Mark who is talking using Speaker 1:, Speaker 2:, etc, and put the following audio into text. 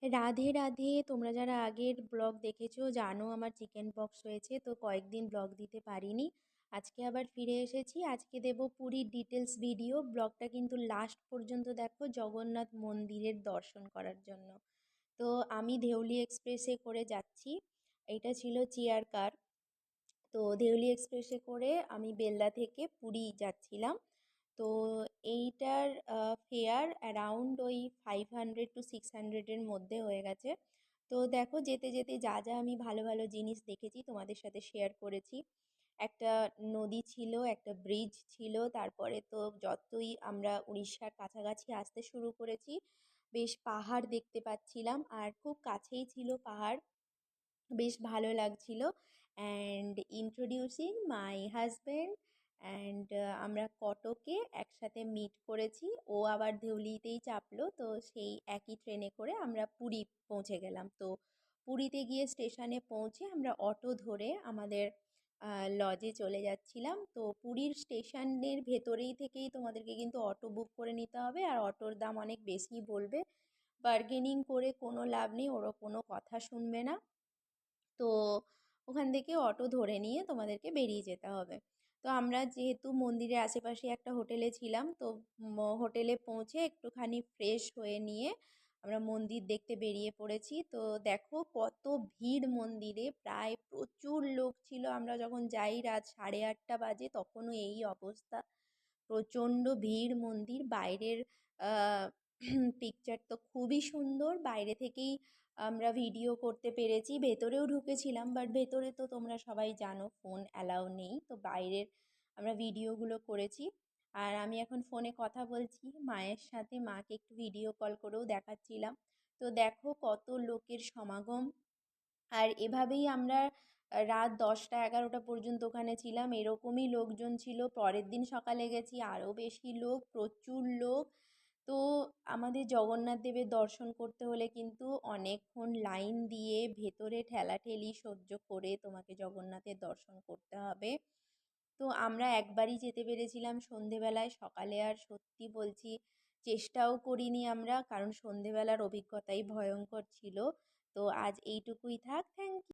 Speaker 1: রাধে রাধে। তোমরা যারা আগের ব্লগ দেখেছো জানো আমার চিকেন পক্স হয়েছে, তো কয়েকদিন ব্লগ দিতে পারিনি। আজকে আবার ফিরে এসেছি। আজকে দেব পুরীর ডিটেলস ভিডিও। ব্লগটা কিন্তু লাস্ট পর্যন্ত দেখো জগন্নাথ মন্দিরের দর্শন করার জন্য। তো আমি দেউলি এক্সপ্রেসে করে যাচ্ছি। এটা ছিল চেয়ার কার। তো দেউলি এক্সপ্রেসে করে আমি বেলদা থেকে পুরী যাচ্ছিলাম। তো এইটার ফেয়ার অ্যারাউন্ড ওই 500 to 600-এর মধ্যে হয়ে গেছে। তো দেখো যেতে যেতে যা যা আমি ভালো ভালো জিনিস দেখেছি তোমাদের সাথে শেয়ার করেছি। একটা নদী ছিল, একটা ব্রিজ ছিল, তারপরে তো যতই আমরা উড়িষ্যার কাছাকাছি আসতে শুরু করেছি বেশ পাহাড় দেখতে পাচ্ছিলাম, আর খুব কাছেই ছিল পাহাড়। বেশ ভালো লাগছিল। And introducing my husband. And আমরা কটকে একসাথে মিট করেছি। ও আবার দেউলিতেই চাপলো, তো সেই একই ট্রেনে করে আমরা পুরী পৌঁছে গেলাম। তো পুরীতে গিয়ে স্টেশনে পৌঁছে আমরা অটো ধরে আমাদের লজে চলে যাচ্ছিলাম। তো পুরীর স্টেশনের ভেতরেই থেকেই তোমাদেরকে কিন্তু অটো বুক করে নিতে হবে, আর অটোর দাম অনেক বেশি বলবে। বার্গেনিং করে কোনো লাভ নেই, ওরা কোনো কথা শুনবে না। তো ওখান থেকে অটো ধরে নিয়ে তোমাদেরকে বেরিয়ে যেতে হবে। তো আমরা যেহেতু মন্দিরের আশেপাশে একটা হোটেলে ছিলাম, তো হোটেলে পৌঁছে একটুখানি ফ্রেশ হয়ে নিয়ে আমরা মন্দির দেখতে বেরিয়ে পড়েছি। তো দেখো কত ভিড় মন্দিরে, প্রায় প্রচুর লোক ছিল। আমরা যখন যাই রাত 8:30 বাজে, তখনও এই অবস্থা। প্রচণ্ড ভিড় মন্দির। বাইরের পিকচার তো খুবই সুন্দর, বাইরে থেকেই আমরা ভিডিও করতে পেরেছি। ভেতরেও ঢুকেছিলাম, বাট ভেতরে তো তোমরা সবাই জানো ফোন অ্যালাউ নেই, তো বাইরের আমরা ভিডিওগুলো করেছি। আর আমি এখন ফোনে কথা বলছি মায়ের সাথে, মাকে একটু ভিডিও কল করেও দেখাচ্ছিলাম। তো দেখো কত লোকের সমাগম। আর এভাবেই আমরা রাত 10টা 11টা পর্যন্ত ওখানে ছিলাম। এরকমই লোকজন ছিল। পরের দিন সকালে গেছি, আরও বেশি লোক, প্রচুর লোক। তো আমাদের জগন্নাথ দেবের দর্শন করতে হলে কিন্তু অনেকক্ষণ লাইন দিয়ে ভেতরে ঠেলাঠেলি সহ্য করে তোমাকে জগন্নাথের দর্শন করতে হবে। তো আমরা একবারই যেতে পেরেছিলাম সন্ধেবেলায়, সকালে আর সত্যি বলছি চেষ্টাও করিনি আমরা, কারণ সন্ধেবেলার অভিজ্ঞতাই ভয়ঙ্কর ছিল। তো আজ এইটুকুই থাক। Thank you.